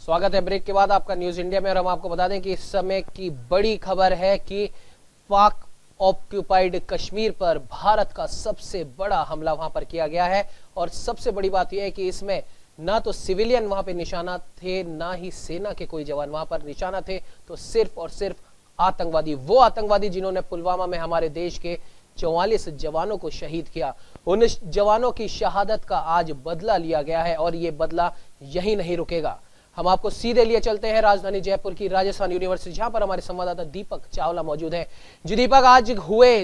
स्वागत है ब्रेक के बाद आपका न्यूज इंडिया में। और हम आपको बता दें कि इस समय की बड़ी खबर है कि पाक ऑक्यूपाइड कश्मीर पर भारत का सबसे बड़ा हमला वहां पर किया गया है। और सबसे बड़ी बात यह है कि इसमें ना तो सिविलियन वहां पे निशाना थे, ना ही सेना के कोई जवान वहां पर निशाना थे, तो सिर्फ और सिर्फ आतंकवादी, वो आतंकवादी जिन्होंने पुलवामा में हमारे देश के 44 जवानों को शहीद किया। उन जवानों की शहादत का आज बदला लिया गया है और ये बदला यहीं नहीं रुकेगा। हम आपको सीधे लिए चलते हैं राजधानी जयपुर की राजस्थान यूनिवर्सिटी, जहां पर हमारे संवाददाता दीपक चावला मौजूद हैं। जी दीपक, आज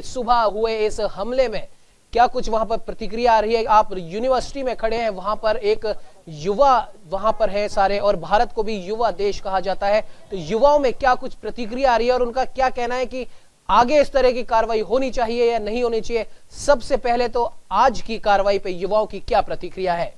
सुबह हुए इस हमले में क्या कुछ वहां पर प्रतिक्रिया आ रही है? आप यूनिवर्सिटी में खड़े हैं, वहां पर एक युवा वहां पर है सारे, और भारत को भी युवा देश कहा जाता है, तो युवाओं में क्या कुछ प्रतिक्रिया आ रही है और उनका क्या कहना है कि आगे इस तरह की कार्रवाई होनी चाहिए या नहीं होनी चाहिए? सबसे पहले तो आज की कार्रवाई पे युवाओं की क्या प्रतिक्रिया है?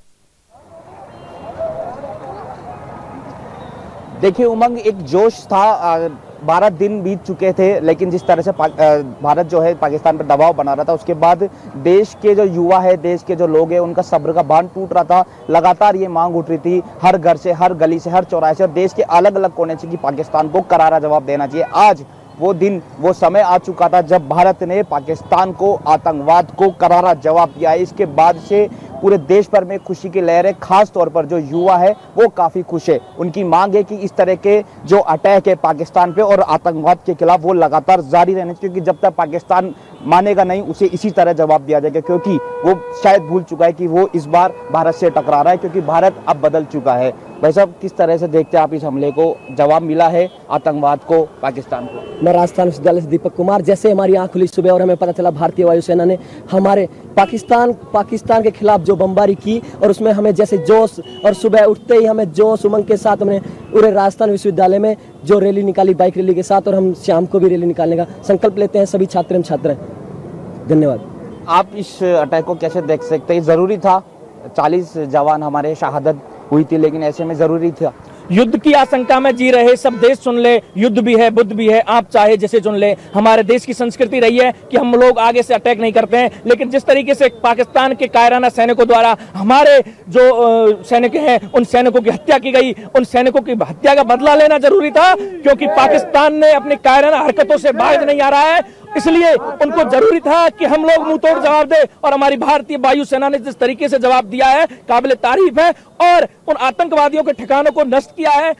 देखिए उमंग, एक जोश था। 12 दिन बीत चुके थे, लेकिन जिस तरह से भारत जो है पाकिस्तान पर दबाव बना रहा था, उसके बाद देश के जो युवा है, देश के जो लोग हैं, उनका सब्र का बांध टूट रहा था। लगातार ये मांग उठ रही थी हर घर से, हर गली से, हर चौराहे से और देश के अलग अलग कोने से कि पाकिस्तान को करारा जवाब देना चाहिए। आज वो दिन, वो समय आ चुका था जब भारत ने पाकिस्तान को, आतंकवाद को करारा जवाब दिया है। इसके बाद से पूरे देश भर में खुशी की लहर है। खास तौर पर जो युवा है वो काफी खुश है। उनकी मांग है कि इस तरह के जो अटैक है पाकिस्तान पे और आतंकवाद के खिलाफ वो लगातार जारी रहने चाहिए, क्योंकि जब तक पाकिस्तान मानेगा नहीं उसे इसी तरह जवाब दिया जाएगा, क्योंकि वो शायद भूल चुका है कि वो इस बार भारत से टकरा रहा है, क्योंकि भारत अब बदल चुका है। भाई साहब, किस तरह से देखते हैं आप इस हमले को? जवाब मिला है आतंकवाद को, पाकिस्तान को। मैं राजस्थान विश्वविद्यालय से दीपक कुमार। जैसे हमारी आंख खुली सुबह और हमें पता चला भारतीय वायुसेना ने हमारे पाकिस्तान के खिलाफ जो बमबारी की, और उसमें हमें जैसे जोश, और सुबह उठते ही हमें जोश उमंग के साथ हमने पूरे राजस्थान विश्वविद्यालय में जो रैली निकाली, बाइक रैली के साथ, और हम शाम को भी रैली निकालने का संकल्प लेते हैं सभी छात्र एवं छात्राएं। धन्यवाद। आप इस अटैक को कैसे देख सकते हैं? जरूरी था, 40 जवान हमारे शहादत हुई थी, लेकिन ऐसे में जरूरी था। युद्ध की आशंका में जी रहे सब देश सुन ले, युद्ध भी है, बुद्ध भी है, आप चाहे जैसे चुन ले। हमारे देश की संस्कृति रही है कि हम लोग आगे से अटैक नहीं करते हैं, लेकिन जिस तरीके से पाकिस्तान के कायराना सैनिकों द्वारा हमारे जो सैनिक हैं उन सैनिकों की हत्या की गई, उन सैनिकों की हत्या का बदला लेना जरूरी था, क्योंकि पाकिस्तान ने अपनी कायराना हरकतों से बाज नहीं आ रहा है। इसलिए उनको जरूरी था कि हम लोग मुंह तोड़ जवाब दे, और हमारी भारतीय वायुसेना ने जिस तरीके से जवाब दिया है काबिल तारीफ है, और उन आतंकवादियों के ठिकानों को नष्ट किया है।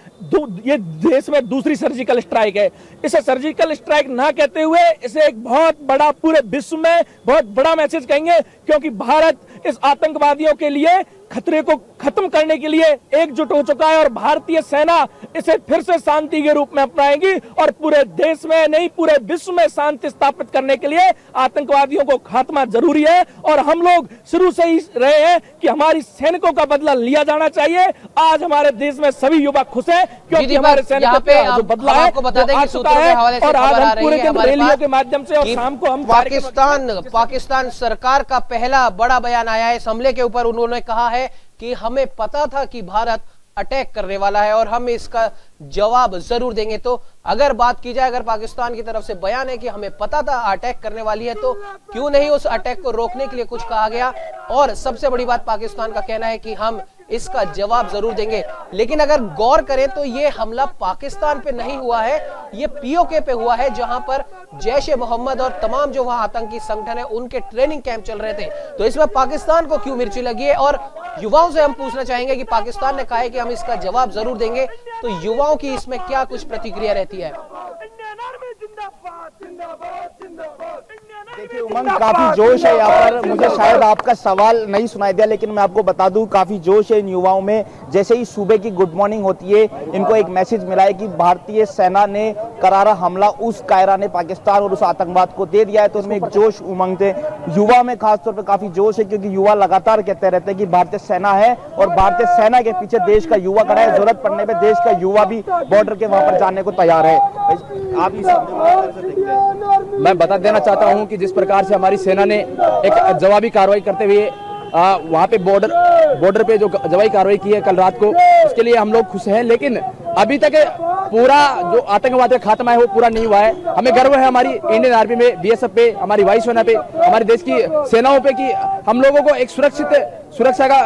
ये देश में दूसरी सर्जिकल स्ट्राइक है। इसे सर्जिकल स्ट्राइक ना कहते हुए इसे एक बहुत बड़ा, पूरे विश्व में बहुत बड़ा मैसेज कहेंगे, क्योंकि भारत इस आतंकवादियों के लिए खतरे को खत्म करने के लिए एकजुट हो चुका है, और भारतीय सेना इसे फिर से शांति के रूप में अपनाएगी, और पूरे देश में नहीं पूरे विश्व में शांति स्थापित करने के लिए आतंकवादियों को खात्मा जरूरी है। और हम लोग शुरू से ही रहे हैं कि हमारी सैनिकों का बदला लिया जाना चाहिए। आज हमारे देश में सभी युवा खुश हैं, क्योंकि हमारे सैनिकों का जो बदला है वो आ चुका है। और आज हम पूरे दिन रैलियों के माध्यम से और शाम को हम पाकिस्तान सरकार का पहला बड़ा बयान आया है इस हमले के ऊपर। उन्होंने कहा है कि हमें पता था कि भारत अटैक करने वाला है और हम इसका जवाब जरूर देंगे। तो अगर बात की जाए, अगर पाकिस्तान की तरफ से बयान है कि हमें पता था अटैक करने वाली है, तो क्यों नहीं उस अटैक को रोकने के लिए कुछ कहा गया? और सबसे बड़ी बात, पाकिस्तान का कहना है कि हम इसका जवाब जरूर देंगे। लेकिन अगर गौर करें तो ये हमला पाकिस्तान पे नहीं हुआ है, ये पीओके पे हुआ है, जहां पर जैश-ए-मोहम्मद और तमाम जो वहां आतंकी संगठन है उनके ट्रेनिंग कैंप चल रहे थे। तो इसमें पाकिस्तान को क्यों मिर्ची लगी है? और युवाओं से हम पूछना चाहेंगे कि पाकिस्तान ने कहा है कि हम इसका जवाब जरूर देंगे, तो युवाओं की इसमें क्या कुछ प्रतिक्रिया रहती है? देखिए उमंग, काफी जोश है यहाँ पर। मुझे शायद आपका सवाल नहीं सुनाई दिया, लेकिन मैं आपको बता दूं काफी जोश है इन युवाओं में। जैसे ही सुबह की गुड मॉर्निंग होती है, इनको एक मैसेज मिला है कि भारतीय सेना ने करारा हमला उस कायराने पाकिस्तान और उस आतंकवाद को दे दिया है। तो उनमें एक जोश उमंग थे। युवा में खासतौर पर काफी जोश है, क्योंकि युवा लगातार कहते रहते हैं कि भारतीय सेना है और भारतीय सेना के पीछे देश का युवा खड़ा है। जरूरत पड़ने पर देश का युवा भी बॉर्डर के वहां पर जाने को तैयार है। आप इस मैं बता देना चाहता हूं कि जिस प्रकार से हमारी सेना ने एक जवाबी कार्रवाई करते हुए वहां पे बॉर्डर पे जो जवाबी कार्रवाई की है कल रात को, उसके लिए हम लोग खुश हैं। लेकिन अभी तक पूरा जो आतंकवाद का खात्मा है वो पूरा नहीं हुआ है। हमें गर्व है हमारी इंडियन आर्मी में, बीएसएफ पे, हमारी वायुसेना पे, हमारे देश की सेनाओं पे कि हम लोगों को एक सुरक्षा का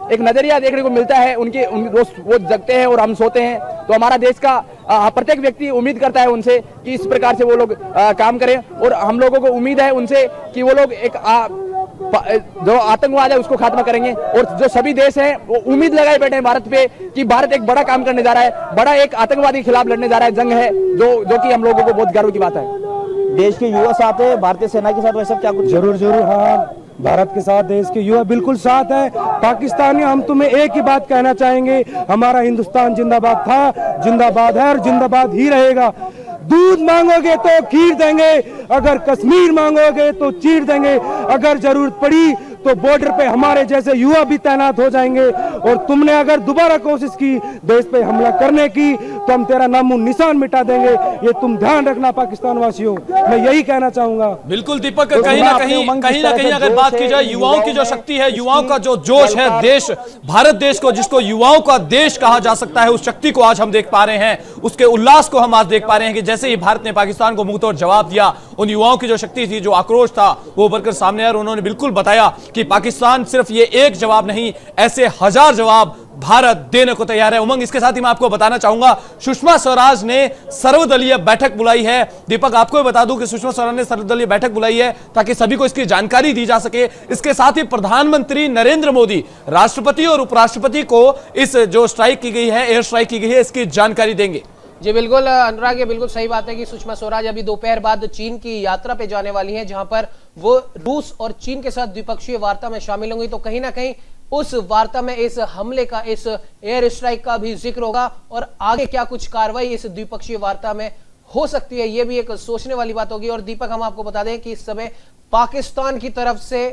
एक नजरिया देखने को मिलता है उनके वो जगते हैं और हम सोते हैं। तो हमारा देश का प्रत्येक व्यक्ति उम्मीद करता है उनसे कि इस प्रकार से वो लोग काम करें, और हम लोगों को उम्मीद है उनसे कि वो लोग एक जो आतंकवाद है उसको खात्मा करेंगे। और जो सभी देश हैं वो उम्मीद लगाए बैठे हैं भारत पे कि भारत एक बड़ा काम करने जा रहा है, बड़ा एक आतंकवादी के खिलाफ लड़ने जा रहा है, जंग है जो कि हम लोगों को बहुत गर्व की बात है। देश के युवा साथ है भारतीय सेना के साथ, वैसा क्या कुछ? जरूर जरूर, हाँ, भारत के साथ देश के युवा बिल्कुल साथ है। पाकिस्तानी हम तुम्हें एक ही बात कहना चाहेंगे, हमारा हिंदुस्तान जिंदाबाद था, जिंदाबाद है और जिंदाबाद ही रहेगा। दूध मांगोगे तो खीर देंगे, अगर कश्मीर मांगोगे तो चीर देंगे, अगर जरूरत पड़ी तो बॉर्डर पे हमारे जैसे युवा भी तैनात हो जाएंगे। और तुमने अगर दोबारा कोशिश की देश पे हमला करने की तो हम तेरा नामो निशान मिटा देंगे, ये तुम ध्यान रखना पाकिस्तान वासियों, मैं यही कहना चाहूंगा। बिल्कुल दीपक, कहीं ना कहीं अगर बात की जाए युवाओं की जो शक्ति है, युवाओं का जो जोश है, देश भारत देश को जिसको युवाओं का देश कहा जा सकता है, उस शक्ति को आज हम देख पा रहे हैं, उसके उल्लास को हम आज देख पा रहे हैं कि जैसे ही भारत ने पाकिस्तान को मुंहतोड़ जवाब दिया, उन युवाओं की जो शक्ति थी, जो आक्रोश था, वो उभर कर सामने आया और उन्होंने बिल्कुल बताया कि पाकिस्तान सिर्फ ये एक जवाब नहीं, ऐसे 1000 जवाब भारत देने को तैयार है। उमंग, इसके साथ ही मैं आपको बताना चाहूंगा सुषमा स्वराज ने सर्वदलीय बैठक बुलाई है। दीपक, आपको बता दूं कि सुषमा स्वराज ने सर्वदलीय बैठक बुलाई है ताकि सभी को इसकी जानकारी दी जा सके। इसके साथ ही प्रधानमंत्री नरेंद्र मोदी राष्ट्रपति और उपराष्ट्रपति को इस जो स्ट्राइक की गई है, एयर स्ट्राइक की गई है, इसकी जानकारी देंगे। जी बिल्कुल अनुराग, ये बिल्कुल सही बात है कि सुषमा स्वराज अभी दोपहर बाद चीन की यात्रा पे जाने वाली हैं, जहां पर वो रूस और चीन के साथ द्विपक्षीय वार्ता में शामिल होंगी। तो कहीं ना कहीं उस वार्ता में इस हमले का, इस एयर स्ट्राइक का भी जिक्र होगा और आगे क्या कुछ कार्रवाई इस द्विपक्षीय वार्ता में हो सकती है, ये भी एक सोचने वाली बात होगी। और दीपक, हम आपको बता दें कि इस समय पाकिस्तान की तरफ से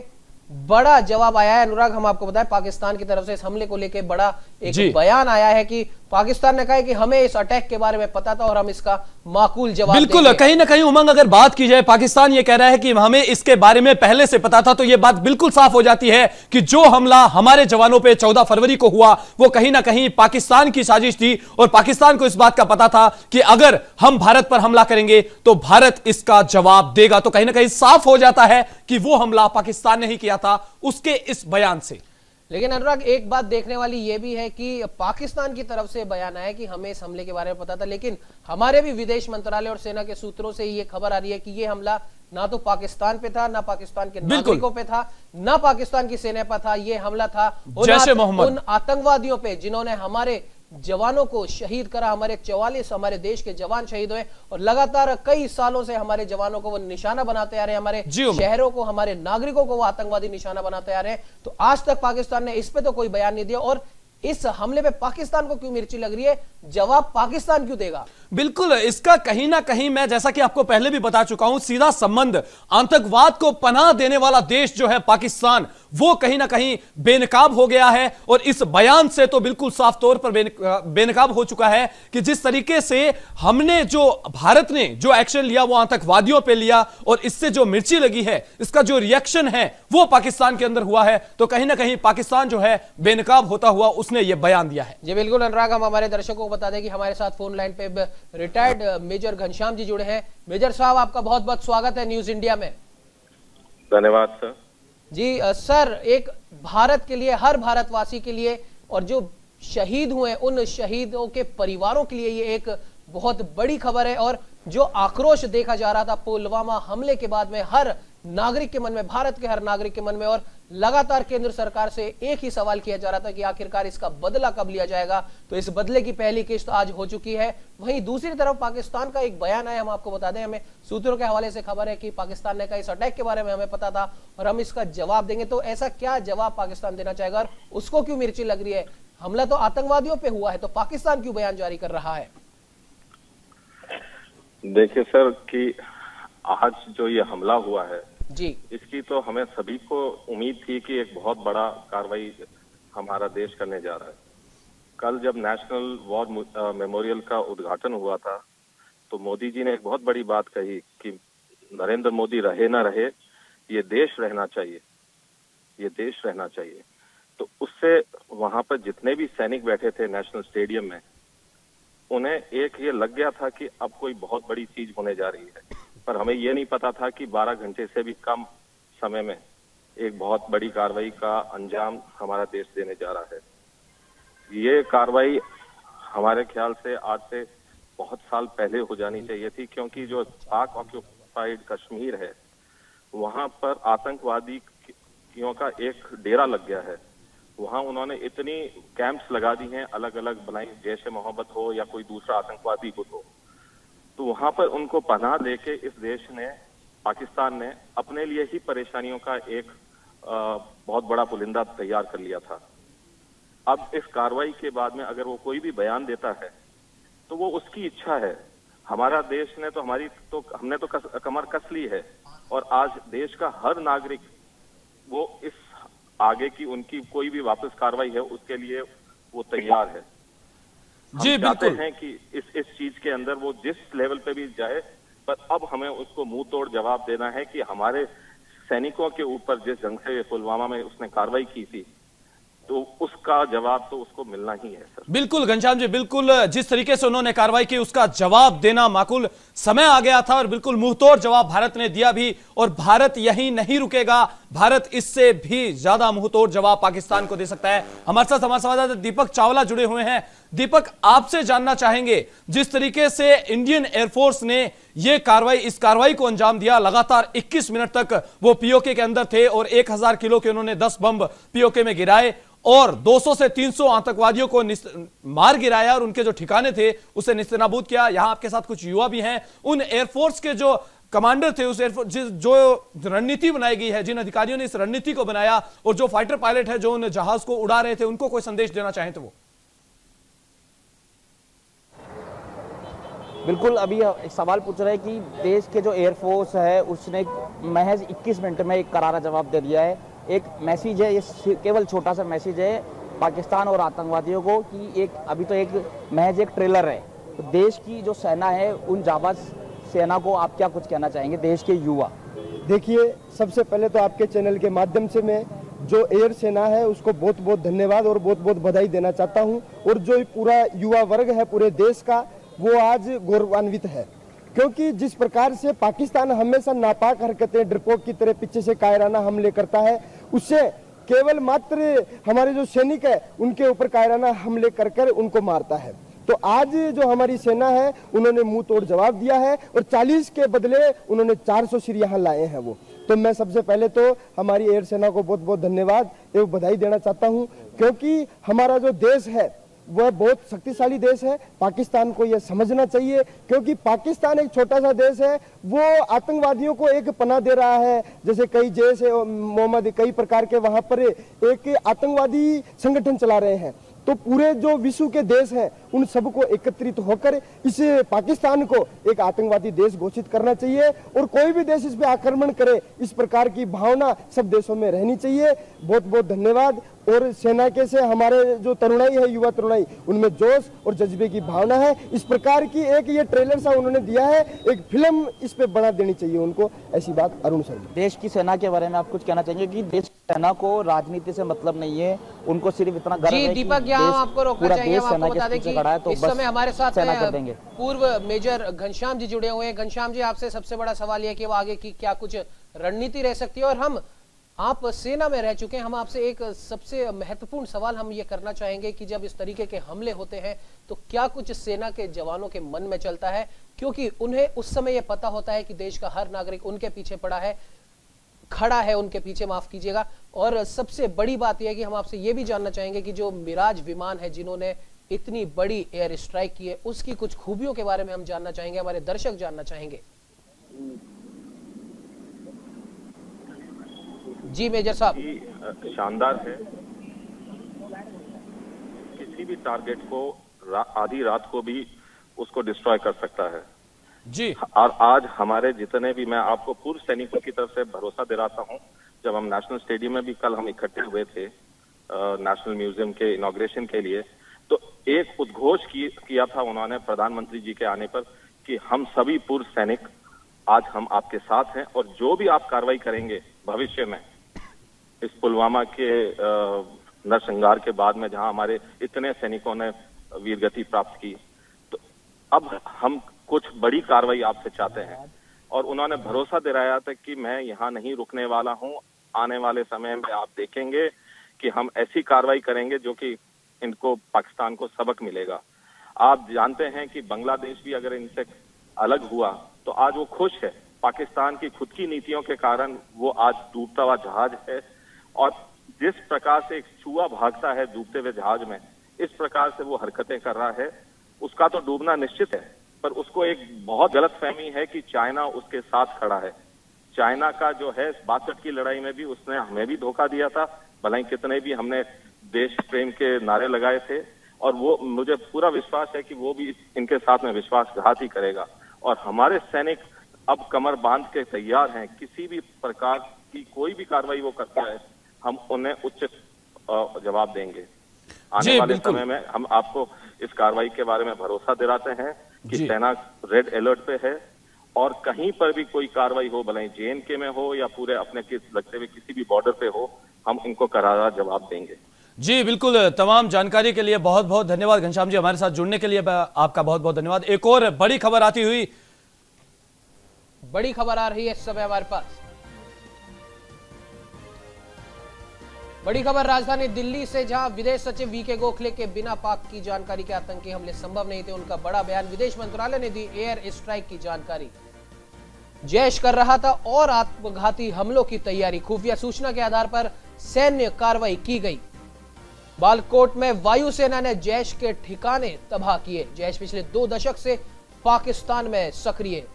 बड़ा जवाब आया है। अनुराग, हम आपको बताएं पाकिस्तान की तरफ से इस हमले को लेकर बड़ा एक बयान आया है कि पाकिस्तान ने कहा है कि हमें इस अटैक के बारे में पता था और हम इसका माकूल जवाब बिल्कुल देंगे। कहीं ना कहीं उमंग, अगर बात की जाए, पाकिस्तान ये कह रहा है कि हमें इसके बारे में पहले से पता था, तो ये बात बिल्कुल साफ हो जाती है कि जो हमला हमारे जवानों पे 14 फरवरी को हुआ वो कहीं ना कहीं पाकिस्तान की साजिश थी और पाकिस्तान को इस बात का पता था कि अगर हम भारत पर हमला करेंगे तो भारत इसका जवाब देगा। तो कहीं ना कहीं साफ हो जाता है कि वो हमला पाकिस्तान ने ही किया था उसके इस बयान से। लेकिन अनुराग, एक बात देखने वाली यह भी है कि पाकिस्तान की तरफ से बयान आया कि हमें इस हमले के बारे में पता था, लेकिन हमारे भी विदेश मंत्रालय और सेना के सूत्रों से ये खबर आ रही है कि ये हमला ना तो पाकिस्तान पे था, ना पाकिस्तान के नागरिकों पे था, ना पाकिस्तान की सेना पर था। ये हमला था उन आतंकवादियों पे जिन्होंने हमारे जवानों को शहीद करा। हमारे 44 हमारे देश के जवान शहीद हुए और लगातार कई सालों से हमारे जवानों को वो निशाना बनाते आ रहे हैं, हमारे शहरों को, हमारे नागरिकों को वो आतंकवादी निशाना बनाते आ रहे हैं। तो आज तक पाकिस्तान ने इस पे तो कोई बयान नहीं दिया। और इस हमले पे पाकिस्तान को क्यों मिर्ची लग रही है, जवाब पाकिस्तान क्यों देगा? बिल्कुल, इसका कहीं ना कहीं मैं जैसा कि आपको पहले भी बता चुका हूं, सीधा संबंध आतंकवाद को पनाह देने वाला देश जो है पाकिस्तान, वो कहीं ना कहीं बेनकाब हो गया है। और इस बयान से तो बिल्कुल साफ तौर पर बेनकाब हो चुका है कि जिस तरीके से हमने, जो भारत ने जो एक्शन लिया वो आतंकवादियों पे लिया और इससे जो मिर्ची लगी है, इसका जो रिएक्शन है वो पाकिस्तान के अंदर हुआ है। तो कहीं ना कहीं पाकिस्तान जो है बेनकाब होता हुआ उसने ये बयान दिया है। जी बिल्कुल अनुराग, हम हमारे दर्शकों को बता दें कि हमारे साथ फोन लाइन पे रिटायर्ड मेजर घनश्याम जी जुड़े हैं। मेजर साहब, आपका बहुत बहुत स्वागत है न्यूज इंडिया में। धन्यवाद सर। जी सर, एक भारत के लिए, हर भारतवासी के लिए और जो शहीद हुए उन शहीदों के परिवारों के लिए ये एक बहुत बड़ी खबर है। और जो आक्रोश देखा जा रहा था पुलवामा हमले के बाद में हर नागरिक के मन में, भारत के हर नागरिक के मन में, और लगातार केंद्र सरकार से एक ही सवाल किया जा रहा था कि आखिरकार इसका बदला कब लिया जाएगा। तो इस बदले की पहली किस्त आज हो चुकी है। वहीं दूसरी तरफ पाकिस्तान का एक बयान है, हम आपको बता दें, हमें सूत्रों के हवाले से खबर है कि पाकिस्तान ने कहा इस अटैक के बारे में हमें पता था और हम इसका जवाब देंगे। तो ऐसा क्या जवाब पाकिस्तान देना चाहेगा और उसको क्यों मिर्ची लग रही है? हमला तो आतंकवादियों पे हुआ है, तो पाकिस्तान क्यों बयान जारी कर रहा है? देखिए सर, कि आज जो ये हमला हुआ है जी, इसकी तो हमें सभी को उम्मीद थी कि एक बहुत बड़ा कार्रवाई हमारा देश करने जा रहा है। कल जब नेशनल वॉर मेमोरियल का उद्घाटन हुआ था तो मोदी जी ने एक बहुत बड़ी बात कही कि नरेंद्र मोदी रहे ना रहे, ये देश रहना चाहिए, ये देश रहना चाहिए। तो उससे वहां पर जितने भी सैनिक बैठे थे नेशनल स्टेडियम में, उन्हें एक ये लग गया था कि अब कोई बहुत बड़ी चीज होने जा रही है। पर हमें ये नहीं पता था कि 12 घंटे से भी कम समय में एक बहुत बड़ी कार्रवाई का अंजाम हमारा देश देने जा रहा है। ये कार्रवाई हमारे ख्याल से आज से बहुत साल पहले हो जानी चाहिए थी, क्योंकि जो पाक ऑक्यूपाइड कश्मीर है वहां पर आतंकवादियों का एक डेरा लग गया है। वहां उन्होंने इतनी कैंप्स लगा दी हैं, अलग अलग बनाई, जैश ए मोहब्बत हो या कोई दूसरा आतंकवादी गुट हो, तो वहां पर उनको पनाह देके इस देश ने, पाकिस्तान ने अपने लिए ही परेशानियों का एक बहुत बड़ा पुलिंदा तैयार कर लिया था। अब इस कार्रवाई के बाद में अगर वो कोई भी बयान देता है तो वो उसकी इच्छा है। हमारा देश ने तो हमने तो कमर कस ली है, और आज देश का हर नागरिक वो इस आगे की उनकी कोई भी वापस कार्रवाई है उसके लिए वो तैयार है। जी चाहते बिल्कुल हैं कि इस चीज के अंदर वो जिस लेवल पे भी जाए, पर अब हमें उसको मुंह तोड़ जवाब देना है कि हमारे सैनिकों के ऊपर जिस ढंग से पुलवामा में उसने कार्रवाई की थी, तो उसका जवाब तो उसको मिलना ही है सर। बिल्कुल घनश्याम जी, बिल्कुल जिस तरीके से उन्होंने कार्रवाई की उसका जवाब देना माकूल समय आ गया था, और बिल्कुल मुंहतोड़ जवाब भारत ने दिया भी, और भारत यहीं नहीं रुकेगा। भारत इससे भी ज्यादा मुंहतोड़ जवाब पाकिस्तान को दे सकता है। हमारे साथ हमारे संवाददाता दीपक चावला जुड़े हुए हैं। दीपक, आपसे जानना चाहेंगे, जिस तरीके से इंडियन एयरफोर्स ने इस कार्रवाई को अंजाम दिया, लगातार 21 मिनट तक वो पीओके के अंदर थे और 1000 किलो के उन्होंने 10 बम पीओके में गिराए और 200 से 300 आतंकवादियों को मार गिराया और उनके जो ठिकाने थे उसे निस्तेनाबूद किया। यहां आपके साथ कुछ युवा भी हैं। उन एयरफोर्स के जो कमांडर थे, उस एयरफोर्स जो रणनीति बनाई गई है, जिन अधिकारियों ने इस रणनीति को बनाया, और जो फाइटर पायलट है जो उन जहाज को उड़ा रहे थे, उनको कोई संदेश देना चाहें तो वो? बिल्कुल, अभी एक सवाल पूछ रहे हैं कि देश के जो एयरफोर्स है उसने महज 21 मिनट में एक करारा जवाब दे दिया है। एक मैसेज है, ये केवल छोटा सा मैसेज है पाकिस्तान और आतंकवादियों को कि अभी तो महज एक ट्रेलर है। तो देश की जो सेना है, उन जाबाज सेना को आप क्या कुछ कहना चाहेंगे, देश के युवा? देखिए, सबसे पहले तो आपके चैनल के माध्यम से मैं जो एयर सेना है उसको बहुत बहुत धन्यवाद और बहुत बहुत बधाई देना चाहता हूं, और जो पूरा युवा वर्ग है पूरे देश का, वो आज गौरवान्वित है, क्योंकि जिस प्रकार से पाकिस्तान हमेशा नापाक हरकतें, डरपोक की तरह पीछे से कायराना हमले करता है, उससे केवल मात्र हमारे जो सैनिक है उनके ऊपर कायराना हमले कर कर उनको मारता है। तो आज जो हमारी सेना है उन्होंने मुंह तोड़ जवाब दिया है, और 40 के बदले उन्होंने 400 सिर यहाँ लाए हैं वो। तो मैं सबसे पहले तो हमारी एयर सेना को बहुत बहुत धन्यवाद एवं बधाई देना चाहता हूँ, क्योंकि हमारा जो देश है वह बहुत शक्तिशाली देश है। पाकिस्तान को यह समझना चाहिए, क्योंकि पाकिस्तान एक छोटा सा देश है, वो आतंकवादियों को एक पनाह दे रहा है। जैसे कई जैश मोहम्मद, कई प्रकार के वहां पर एक आतंकवादी संगठन चला रहे हैं। तो पूरे जो विश्व के देश हैं उन सबको एकत्रित होकर इस पाकिस्तान को एक आतंकवादी देश घोषित करना चाहिए, और कोई भी देश इस पे आक्रमण करे, इस प्रकार की भावना सब देशों में रहनी चाहिए। बहुत बहुत धन्यवाद। और सेना के से हमारे जो तरुणाई है, युवा तरुणाई, उनमें जोश और जज्बे की भावना है। इस प्रकार की एक ये ट्रेलर सा उन्होंने दिया है, एक फिल्म इस पे बना देनी चाहिए उनको, ऐसी बात अरुण शर्मा। देश की सेना के बारे में आप कुछ कहना चाहेंगे कि देश की सेना को राजनीति से मतलब नहीं है, उनको सिर्फ इतना गर्व है कि दीपक, यहाँ आपको रोकना चाहिए, हम आपको बता दें कि तो इस समय हमारे साथ देंगे। पूर्व मेजर घनश्याम जी जुड़े हुए हैं। घनश्याम जी, आपसे सबसे बड़ा सवाल यह कि वो आगे की क्या कुछ रणनीति रह सकती है, और आप सेना में रह चुके हैं, हम आपसे एक सबसे महत्वपूर्ण सवाल हम ये करना चाहेंगे कि जब इस तरीके के हमले होते हैं तो क्या कुछ सेना के जवानों के मन में चलता है, क्योंकि उन्हें उस समय ये पता होता है कि देश का हर नागरिक उनके पीछे खड़ा है उनके पीछे, माफ कीजिएगा। और सबसे बड़ी बात यह है कि हम आपसे ये भी जानना चाहेंगे कि जो मिराज विमान है जिन्होंने इतनी बड़ी एयर स्ट्राइक की है, उसकी कुछ खूबियों के बारे में हम जानना चाहेंगे, हमारे दर्शक जानना चाहेंगे। जी मेजर साहब। शानदार है, किसी भी टारगेट को आधी रात को भी उसको डिस्ट्रॉय कर सकता है जी। और आज हमारे जितने भी, मैं आपको पूर्व सैनिकों की तरफ से भरोसा दिलाता हूं, जब हम नेशनल स्टेडियम में भी कल हम इकट्ठे हुए थे नेशनल म्यूजियम के इनॉग्रेशन के लिए, तो एक उद्घोष किया था उन्होंने प्रधानमंत्री जी के आने पर कि हम सभी पूर्व सैनिक आज हम आपके साथ हैं, और जो भी आप कार्रवाई करेंगे भविष्य में इस पुलवामा के नरसंहार के बाद में, जहां हमारे इतने सैनिकों ने वीरगति प्राप्त की, तो अब हम कुछ बड़ी कार्रवाई आपसे चाहते हैं। और उन्होंने भरोसा दिलाया था कि मैं यहाँ नहीं रुकने वाला हूँ, आने वाले समय में आप देखेंगे कि हम ऐसी कार्रवाई करेंगे जो कि इनको पाकिस्तान को सबक मिलेगा। आप जानते हैं कि बांग्लादेश भी अगर इनसे अलग हुआ तो आज वो खुश है। पाकिस्तान की खुद की नीतियों के कारण वो आज डूबता हुआ जहाज है, और जिस प्रकार से एक चूहा भागता है डूबते हुए जहाज में, इस प्रकार से वो हरकतें कर रहा है। उसका तो डूबना निश्चित है, पर उसको एक बहुत गलतफहमी है कि चाइना उसके साथ खड़ा है। चाइना का जो है 62 की लड़ाई में भी उसने हमें भी धोखा दिया था, भले ही कितने भी हमने देश प्रेम के नारे लगाए थे, और वो मुझे पूरा विश्वास है कि वो भी इनके साथ में विश्वासघात ही करेगा। और हमारे सैनिक अब कमर बांध के तैयार हैं, किसी भी प्रकार की कोई भी कार्रवाई वो करता है हम उन्हें उचित जवाब देंगे। आने वाले समय में हम आपको इस कार्रवाई के बारे में भरोसा दिलाते हैं कि सेना रेड अलर्ट पे है, और कहीं पर भी कोई कार्रवाई हो, भले JNK में हो या पूरे अपने लगते हुए किसी भी बॉर्डर पे हो, हम इनको करारा जवाब देंगे। जी बिल्कुल, तमाम जानकारी के लिए बहुत बहुत धन्यवाद घनश्याम जी, हमारे साथ जुड़ने के लिए आपका बहुत बहुत धन्यवाद। एक और बड़ी खबर आती हुई, बड़ी खबर आ रही है इस समय हमारे पास। बड़ी खबर राजधानी दिल्ली से, जहां विदेश सचिव VK गोखले के बिना पाक की जानकारी के आतंकी हमले संभव नहीं थे। उनका बड़ा बयान, विदेश मंत्रालय ने दी एयर स्ट्राइक की जानकारी। जैश कर रहा था और आत्मघाती हमलों की तैयारी, खुफिया सूचना के आधार पर सैन्य कार्रवाई की गई। बालाकोट में वायुसेना ने जैश के ठिकाने तबाह किए। जैश पिछले 2 दशक से पाकिस्तान में सक्रिय।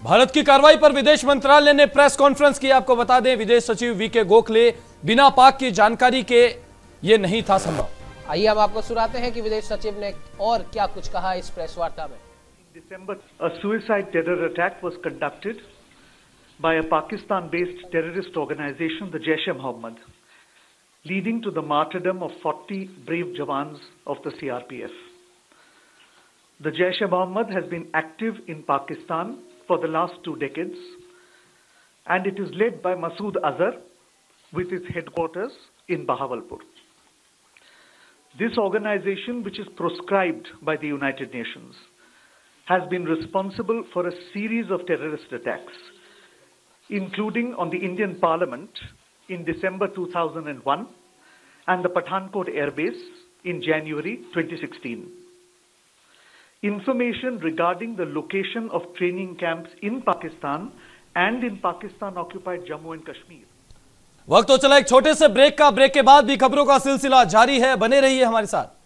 भारत की कार्रवाई पर विदेश मंत्रालय ने प्रेस कॉन्फ्रेंस की। आपको बता दें, विदेश सचिव VK गोखले बिना पाक की जानकारी के ये नहीं था संभव। आइए हम आपको सुनाते हैं कि विदेश सचिव ने और क्या कुछ कहा इस प्रेस वार्ता में। December, a suicide terror attack was conducted by a Pakistan-based terrorist organization, the Jaish-e-Mohammed, leading to the martyrdom of 40 brave jawans of the CRPF. The Jaish-e-Mohammed has been active in Pakistan for the last 2 decades, and it is led by Masood Azhar with its headquarters in Bahawalpur. This organization, which is proscribed by the United Nations, has been responsible for a series of terrorist attacks, including on the Indian Parliament in December 2001 and the Pathankot Air Base in January 2016. Information regarding the location of training camps in Pakistan and in Pakistan-occupied Jammu and Kashmir. वक्त तो चला एक छोटे से break का। Break के बाद भी खबरों का सिलसिला जारी है, बने रहिए हमारे साथ।